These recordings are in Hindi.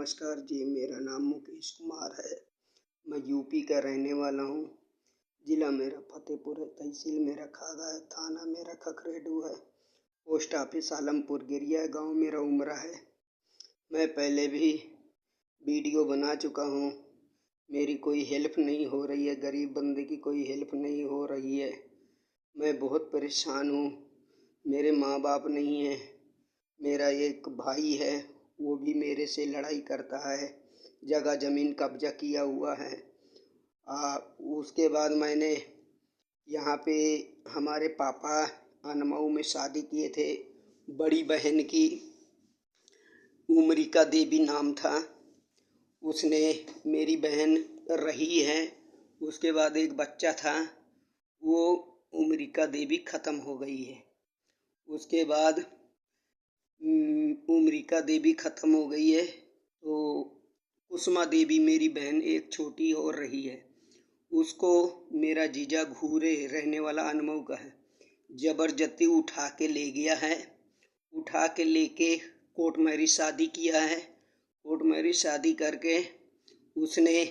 नमस्कार जी, मेरा नाम मुकेश कुमार है। मैं यूपी का रहने वाला हूँ। ज़िला मेरा फतेहपुर है, तहसील मेरा खागा है, थाना मेरा खखरेडू है, पोस्ट ऑफिस आलमपुर गिरिया है, गांव मेरा उमरा है। मैं पहले भी वीडियो बना चुका हूँ। मेरी कोई हेल्प नहीं हो रही है, गरीब बंदे की कोई हेल्प नहीं हो रही है। मैं बहुत परेशान हूँ। मेरे माँ बाप नहीं हैं। मेरा एक भाई है, वो भी मेरे से लड़ाई करता है, जगह ज़मीन कब्जा किया हुआ है। उसके बाद मैंने यहाँ पे हमारे पापा अनमऊ में शादी किए थे। बड़ी बहन की उमरिका देवी नाम था, उसने मेरी बहन रही है। उसके बाद एक बच्चा था, वो उमरिका देवी ख़त्म हो गई है। उसके बाद उमरिका देवी ख़त्म हो गई है तो कुसुमा देवी मेरी बहन एक छोटी और रही है। उसको मेरा जीजा घूरे रहने वाला अनमऊ का है, ज़बरदस्ती उठा के ले गया है। उठा के लेके कोर्ट मैरिज शादी किया है। कोर्ट मैरिज शादी करके उसने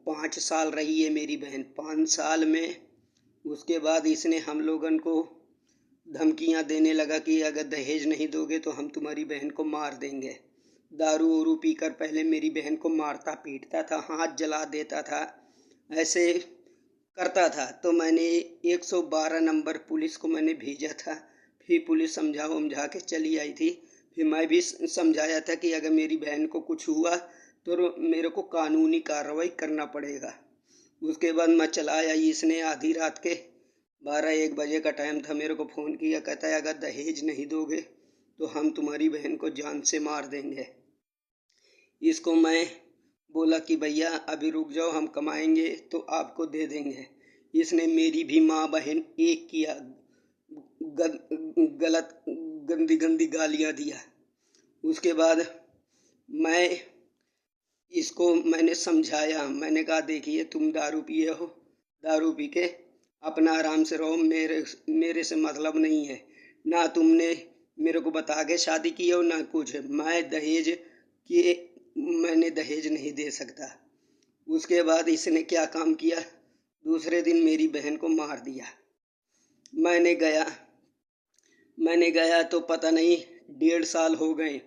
5 साल रही है मेरी बहन। 5 साल में उसके बाद इसने हम लोगन को धमकियां देने लगा कि अगर दहेज नहीं दोगे तो हम तुम्हारी बहन को मार देंगे। दारू वारू पीकर पहले मेरी बहन को मारता पीटता था, हाथ जला देता था, ऐसे करता था। तो मैंने 112 नंबर पुलिस को मैंने भेजा था। फिर पुलिस समझा के चली आई थी। फिर मैं भी समझाया था कि अगर मेरी बहन को कुछ हुआ तो मेरे को कानूनी कार्रवाई करना पड़ेगा। उसके बाद मैं चला आई। इसने आधी रात के 12-1 बजे का टाइम था, मेरे को फ़ोन किया, कहता है अगर दहेज नहीं दोगे तो हम तुम्हारी बहन को जान से मार देंगे। इसको मैं बोला कि भैया अभी रुक जाओ, हम कमाएंगे तो आपको दे देंगे। इसने मेरी भी माँ बहन एक किया, गलत गंदी गंदी गालियाँ दिया। उसके बाद मैंने समझाया। मैंने कहा देखिए तुम दारू पिए हो, दारू पी के अपना आराम से रहो, मेरे से मतलब नहीं है। ना तुमने मेरे को बता के शादी की हो ना कुछ। मैंने दहेज नहीं दे सकता। उसके बाद इसने क्या काम किया, दूसरे दिन मेरी बहन को मार दिया। मैंने गया तो पता नहीं 1.5 साल हो गए,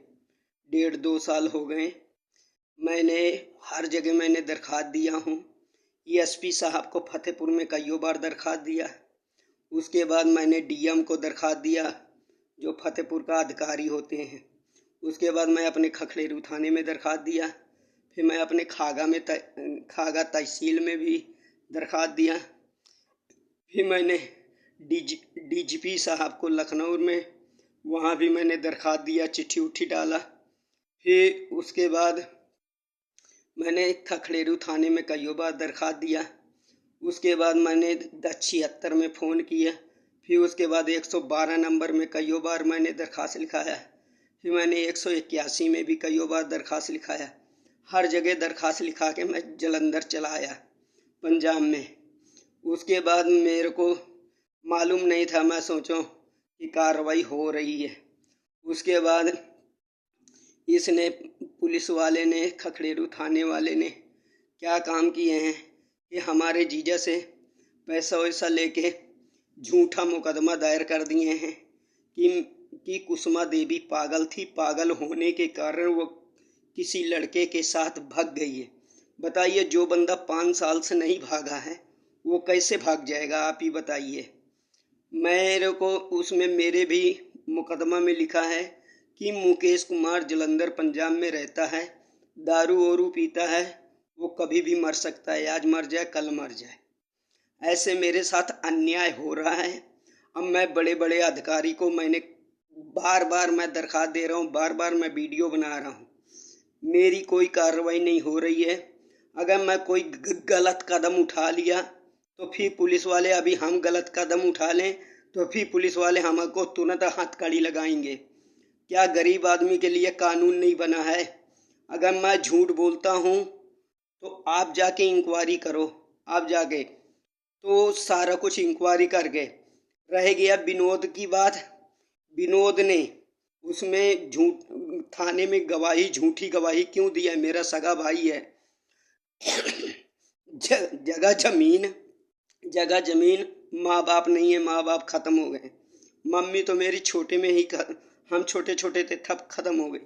1.5-2 साल हो गए। मैंने हर जगह मैंने दरख्वास्त दिया हूँ। एसपी साहब को फतेहपुर में कईयों बार दरख्वास्त दिया। उसके बाद मैंने डीएम को दरख्वास्त दिया, जो फतेहपुर का अधिकारी होते हैं। उसके बाद मैं अपने खखड़ेरू थाने में दरख्वास्त दिया। फिर मैं अपने खागा तहसील में भी दरख्वास्त दिया। फिर मैंने डीजीपी साहब को लखनऊ में, वहाँ भी मैंने दरख्वास्त दिया, चिट्ठी उट्ठी डाला। फिर उसके बाद मैंने खखड़ेरू थाने में कईयों बार दरख्वास्त दिया। उसके बाद मैंने 1076 में फ़ोन किया। फिर उसके बाद 112 नंबर में कईयों बार मैंने दरख्वास्त लिखाया। फिर मैंने 181 में भी कईयों बार दरख्वास्त लिखाया। हर जगह दरख्वास्त लिखा के मैं जलंधर चला आया, पंजाब में। उसके बाद मेरे को मालूम नहीं था, मैं सोचूं कि कार्रवाई हो रही है। उसके बाद इसने पुलिस वाले ने, खखड़ेरू थाने वाले ने क्या काम किए हैं कि हमारे जीजा से पैसा वैसा लेके झूठा मुकदमा दायर कर दिए हैं कि कुसुमा देवी पागल थी। पागल होने के कारण वो किसी लड़के के साथ भाग गई है। बताइए, जो बंदा 5 साल से नहीं भागा है वो कैसे भाग जाएगा, आप ही बताइए। मेरे को उसमें मेरे भी मुकदमा में लिखा है कि मुकेश कुमार जलंधर पंजाब में रहता है, दारू वारू पीता है, वो कभी भी मर सकता है, आज मर जाए कल मर जाए। ऐसे मेरे साथ अन्याय हो रहा है। अब मैं बड़े बड़े अधिकारी को मैंने बार मैं दरख्वास्त दे रहा हूँ, बार मैं वीडियो बना रहा हूँ, मेरी कोई कार्रवाई नहीं हो रही है। अगर मैं कोई गलत कदम उठा लिया तो फिर पुलिस वाले, अभी हम गलत कदम उठा लें तो फिर पुलिस वाले हमको तुरंत हथकड़ी लगाएंगे। क्या गरीब आदमी के लिए कानून नहीं बना है? अगर मैं झूठ बोलता हूँ तो आप जाके इंक्वायरी करो। आप जाके तो सारा कुछ इंक्वायरी करके रह गया। विनोद की बात, विनोद ने उसमें झूठ थाने में गवाही, झूठी गवाही क्यों दिया? मेरा सगा भाई है। जगह जमीन माँ बाप नहीं है, माँ बाप खत्म हो गए। मम्मी तो मेरी छोटे में ही हम छोटे छोटे थे तब खत्म हो गई।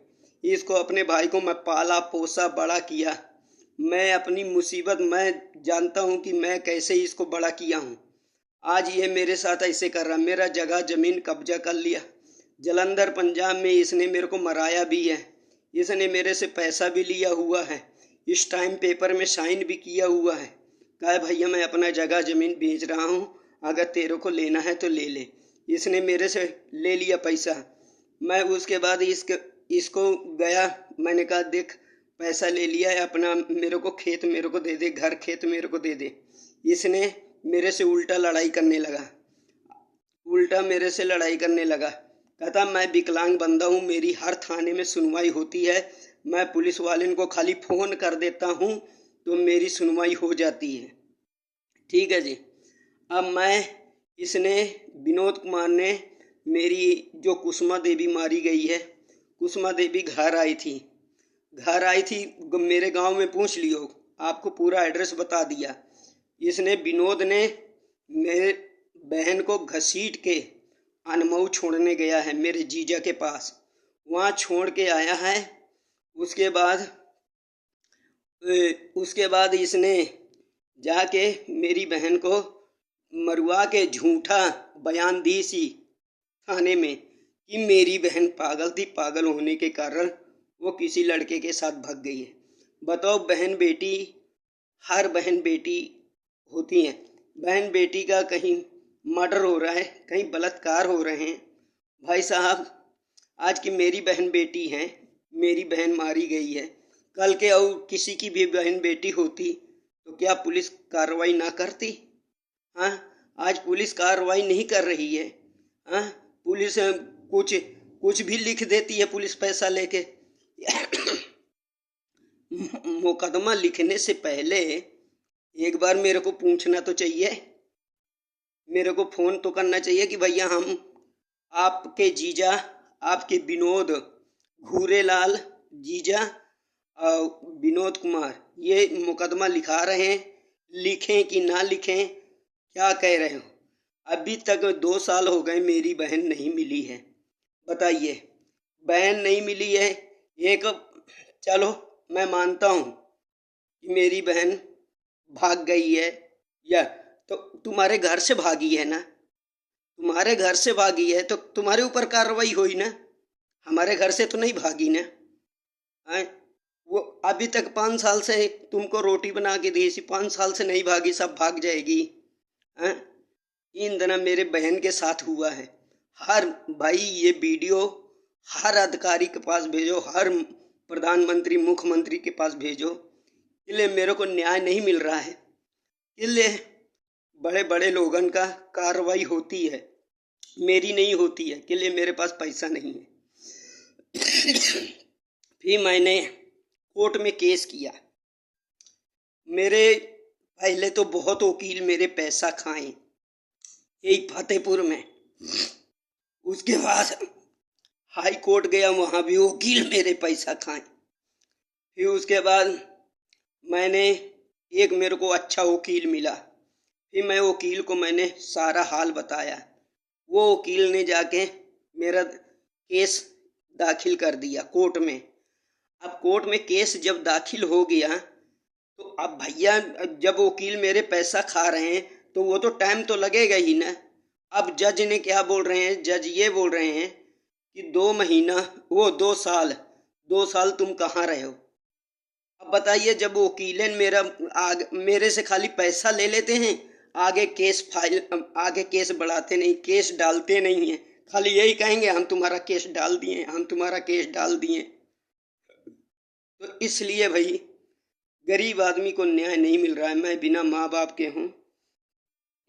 इसको, अपने भाई को मैं पाला पोसा बड़ा किया। मैं अपनी मुसीबत मैं जानता हूँ कि मैं कैसे इसको बड़ा किया हूँ। आज ये मेरे साथ ऐसे कर रहा, मेरा जगह जमीन कब्जा कर लिया। जलंधर पंजाब में इसने मेरे को मराया भी है। इसने मेरे से पैसा भी लिया हुआ है, इस टाइम पेपर में साइन भी किया हुआ है। कहा भैया मैं अपना जगह जमीन बेच रहा हूँ, अगर तेरे को लेना है तो ले ले। इसने मेरे से ले लिया पैसा। मैं उसके बाद इसको गया, मैंने कहा देख पैसा ले लिया है अपना, मेरे को खेत मेरे को दे दे, घर खेत मेरे को दे दे। इसने मेरे से उल्टा लड़ाई करने लगा, उल्टा मेरे से लड़ाई करने लगा। कहता मैं विकलांग बंदा हूँ, मेरी हर थाने में सुनवाई होती है, मैं पुलिस वाले को खाली फ़ोन कर देता हूँ तो मेरी सुनवाई हो जाती है। ठीक है जी। अब इसने विनोद कुमार ने मेरी जो कुसुमा देवी मारी गई है, कुसुमा देवी घर आई थी, मेरे गांव में पूछ लियो, आपको पूरा एड्रेस बता दिया। इसने विनोद ने मेरे बहन को घसीट के अनमऊ छोड़ने गया है मेरे जीजा के पास, वहाँ छोड़ के आया है। उसके बाद इसने जाके मेरी बहन को मरवा के झूठा बयान दी सी थाने में कि मेरी बहन पागल थी, पागल होने के कारण वो किसी लड़के के साथ भाग गई है। बताओ, बहन बेटी, हर बहन बेटी होती हैं, बहन बेटी का कहीं मर्डर हो रहा है, कहीं बलात्कार हो रहे हैं। भाई साहब, आज की मेरी बहन बेटी हैं, मेरी बहन मारी गई है, कल के और किसी की भी बहन बेटी होती तो क्या पुलिस कार्रवाई ना करती? हाँ, आज पुलिस कार्रवाई नहीं कर रही है। हाँ, पुलिस कुछ भी लिख देती है पुलिस पैसा लेके। मुकदमा लिखने से पहले एक बार मेरे को पूछना तो चाहिए, मेरे को फोन तो करना चाहिए कि भैया हम आपके जीजा, आपके विनोद घूरेलाल जीजा विनोद कुमार ये मुकदमा लिखा रहे हैं, लिखें कि ना लिखें, क्या कह रहे हो? अभी तक 2 साल हो गए मेरी बहन नहीं मिली है। बताइए, बहन नहीं मिली है। एक, चलो मैं मानता हूँ कि मेरी बहन भाग गई है, या तो तुम्हारे घर से भागी है ना, तुम्हारे घर से भागी है तो तुम्हारे ऊपर कार्रवाई हुई ना, हमारे घर से तो नहीं भागी ना। वो अभी तक 5 साल से तुमको रोटी बना के दी, 5 साल से नहीं भागी, सब भाग जाएगी। इन दिनों मेरे बहन के साथ हुआ है। हर भाई ये वीडियो हर अधिकारी के पास भेजो, हर प्रधानमंत्री मुख्यमंत्री के पास भेजो। इसलिए मेरे को न्याय नहीं मिल रहा है, इसलिए बड़े बड़े लोगों का कार्रवाई होती है, मेरी नहीं होती है, इसलिए मेरे पास पैसा नहीं है। फिर मैंने कोर्ट में केस किया। मेरे पहले तो बहुत वकील मेरे पैसा खाए, यही फतेहपुर में। उसके बाद हाई कोर्ट गया, वहाँ भी वकील मेरे पैसा खाए। फिर उसके बाद मेरे को अच्छा वकील मिला। फिर मैं वकील को मैंने सारा हाल बताया। वो वकील ने जाके मेरा केस दाखिल कर दिया कोर्ट में। अब कोर्ट में केस जब दाखिल हो गया तो अब भैया, जब वकील मेरे पैसा खा रहे हैं तो वो तो टाइम तो लगेगा ही ना। अब जज ने क्या बोल रहे हैं, जज ये बोल रहे हैं कि 2 महीना, वो 2 साल तुम कहाँ रहे हो? अब बताइए, जब वकील मेरे से खाली पैसा ले लेते हैं, आगे केस बढ़ाते नहीं, केस डालते नहीं हैं, खाली यही कहेंगे हम तुम्हारा केस डाल दिए, हम तुम्हारा केस डाल दिए। तो इसलिए भाई गरीब आदमी को न्याय नहीं मिल रहा है। मैं बिना माँ बाप के हूँ,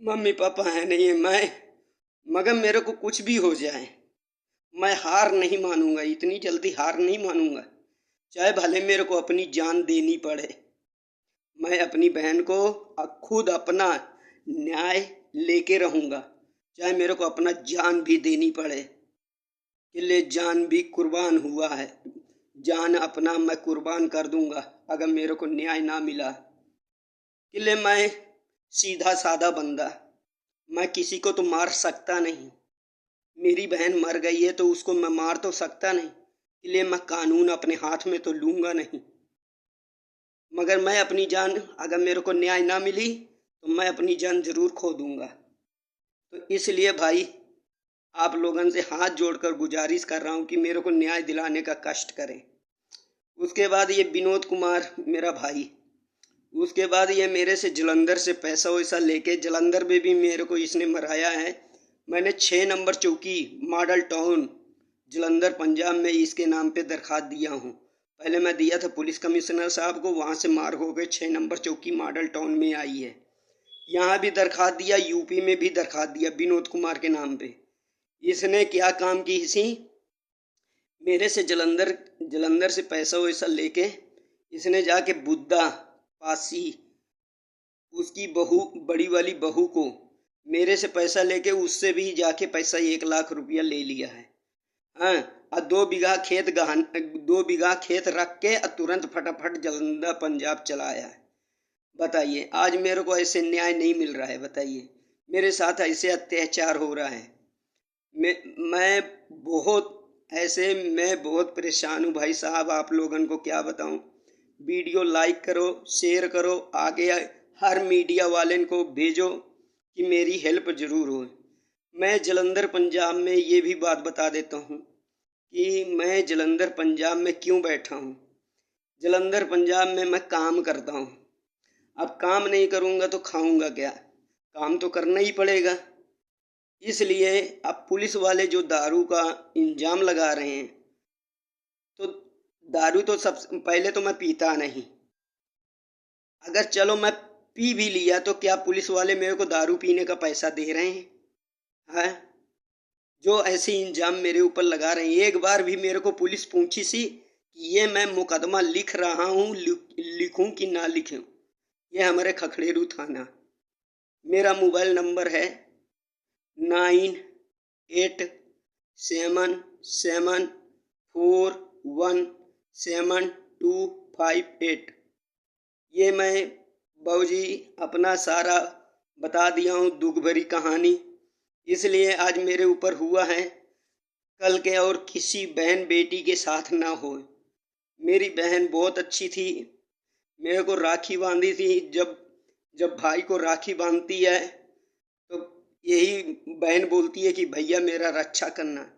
मम्मी पापा है नहीं है, मगर मेरे को कुछ भी हो जाए मैं हार नहीं मानूंगा, इतनी जल्दी हार नहीं मानूंगा, चाहे भले मेरे को अपनी जान देनी पड़े। मैं अपनी बहन को खुद अपना न्याय लेके रहूंगा, चाहे मेरे को अपना जान भी देनी पड़े। इसलिए जान भी कुर्बान हुआ है। जान अपना मैं कुर्बान कर दूंगा अगर मेरे को न्याय ना मिला। इसलिए मैं सीधा साधा बंदा, मैं किसी को तो मार सकता नहीं। मेरी बहन मर गई है तो उसको मैं मार तो सकता नहीं, इसलिए मैं कानून अपने हाथ में तो लूंगा नहीं। मगर मैं अपनी जान, अगर मेरे को न्याय ना मिली तो मैं अपनी जान जरूर खो दूंगा। तो इसलिए भाई आप लोगों से हाथ जोड़कर गुजारिश कर रहा हूँ कि मेरे को न्याय दिलाने का कष्ट करें। उसके बाद ये विनोद कुमार मेरा भाई, उसके बाद ये मेरे से जलंधर से पैसा वैसा लेके, जलंधर में भी मेरे को इसने मराया है। मैंने 6 नंबर चौकी मॉडल टाउन जलंधर पंजाब में इसके नाम पे दरखास्त दिया हूँ। पहले मैं दिया था पुलिस कमिश्नर साहब को, वहाँ से मार हो गए 6 नंबर चौकी मॉडल टाउन में आई है। यहाँ भी दरखास्त दिया, यूपी में भी दरखास्त दिया विनोद कुमार के नाम पे। इसने क्या काम की इसी मेरे से जलंधर से पैसा वैसा लेके इसने जाके बुद्धा पासी उसकी बहू, बड़ी वाली बहू को मेरे से पैसा लेके उससे भी जाके पैसा 1 लाख रुपया ले लिया है। हाँ, और 2 बीघा खेत रख के तुरंत फटाफट जलंधर पंजाब चला आया है। बताइए, आज मेरे को ऐसे न्याय नहीं मिल रहा है। बताइए, मेरे साथ ऐसे अत्याचार हो रहा है। मैं बहुत परेशान हूँ भाई साहब। आप लोगों को क्या बताऊँ। वीडियो लाइक करो, शेयर करो, आगे हर मीडिया वाले को भेजो कि मेरी हेल्प जरूर हो। मैं जलंधर पंजाब में ये भी बात बता देता हूँ कि मैं जलंधर पंजाब में क्यों बैठा हूँ। जलंधर पंजाब में मैं काम करता हूँ। अब काम नहीं करूँगा तो खाऊंगा क्या। काम तो करना ही पड़ेगा। इसलिए अब पुलिस वाले जो दारू का इंजाम लगा रहे हैं, तो दारू तो सब पहले तो मैं पीता नहीं। अगर चलो मैं पी भी लिया तो क्या पुलिस वाले मेरे को दारू पीने का पैसा दे रहे हैं? हाँ, जो ऐसे इंजाम मेरे ऊपर लगा रहे हैं। एक बार भी मेरे को पुलिस पूछी सी कि ये मैं मुकदमा लिख रहा हूँ, लिखूं कि ना लिखूं। ये हमारे खखड़ेरू थाना, मेरा मोबाइल नंबर है 9887717258। ये मैं बाबूजी अपना सारा बता दिया हूँ, दुख भरी कहानी। इसलिए आज मेरे ऊपर हुआ है, कल के और किसी बहन बेटी के साथ ना हो। मेरी बहन बहुत अच्छी थी, मेरे को राखी बांधी थी। जब भाई को राखी बांधती है तो यही बहन बोलती है कि भैया मेरा रक्षा करना।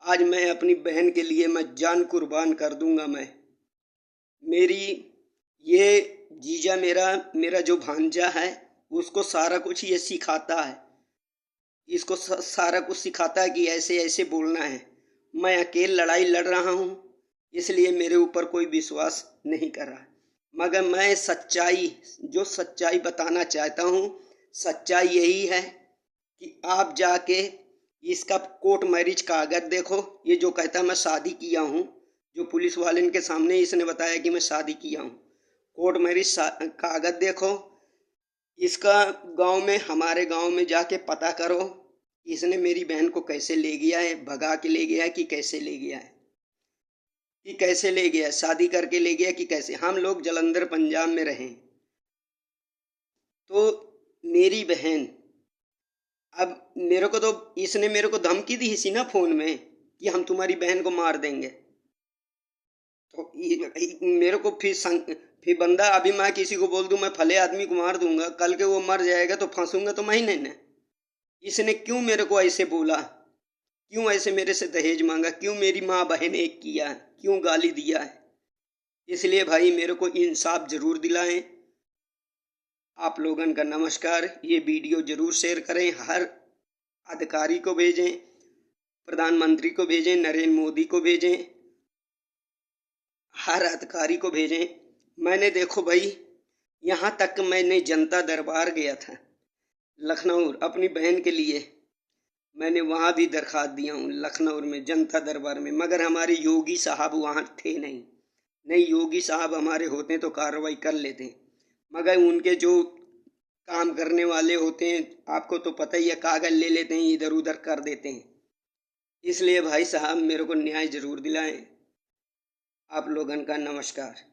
आज मैं अपनी बहन के लिए मैं जान कुर्बान कर दूंगा। मेरी ये जीजा मेरा जो भांजा है उसको सारा कुछ ये सिखाता है। इसको सारा कुछ सिखाता है कि ऐसे ऐसे बोलना है। मैं अकेले लड़ाई लड़ रहा हूँ, इसलिए मेरे ऊपर कोई विश्वास नहीं कर रहा। मगर मैं सच्चाई बताना चाहता हूँ। सच्चाई यही है कि आप जाके इसका कोर्ट मैरिज कागज देखो। ये जो कहता मैं शादी किया हूँ, जो पुलिस वाले के सामने इसने बताया कि मैं शादी किया हूँ, कोर्ट मैरिज कागज देखो। इसका हमारे गांव में जाके पता करो इसने मेरी बहन को कैसे ले गया है, भगा के ले गया है कि कैसे ले गया है, शादी करके ले गया कि कैसे। हम लोग जलंधर पंजाब में रहे तो मेरी बहन, अब इसने मेरे को धमकी दी इसी ना फोन में कि हम तुम्हारी बहन को मार देंगे। तो मेरे को फिर बंदा, अभी मैं किसी को बोल दूं मैं फले आदमी को मार दूंगा, कल के वो मर जाएगा तो फंसूंगा तो मैं ही नहीं। इसने क्यों मेरे को ऐसे बोला, क्यों ऐसे मेरे से दहेज मांगा, क्यों मेरी माँ बहन एक किया, क्यों गाली दिया है। इसलिए भाई मेरे को इंसाफ जरूर दिलाएं। आप लोगन का नमस्कार। ये वीडियो जरूर शेयर करें, हर अधिकारी को भेजें, प्रधानमंत्री को भेजें, नरेंद्र मोदी को भेजें, हर अधिकारी को भेजें। मैंने देखो भाई, यहाँ तक मैंने जनता दरबार गया था लखनऊ अपनी बहन के लिए। मैंने वहाँ भी दरखास्त दिया हूँ लखनऊ में जनता दरबार में, मगर हमारे योगी साहब वहाँ थे नहीं। योगी साहब हमारे होते तो कार्रवाई कर लेते, मगर उनके जो काम करने वाले होते हैं, आपको तो पता ही है, कागज ले लेते हैं, इधर उधर कर देते हैं। इसलिए भाई साहब मेरे को न्याय जरूर दिलाएं। आप लोगन का नमस्कार।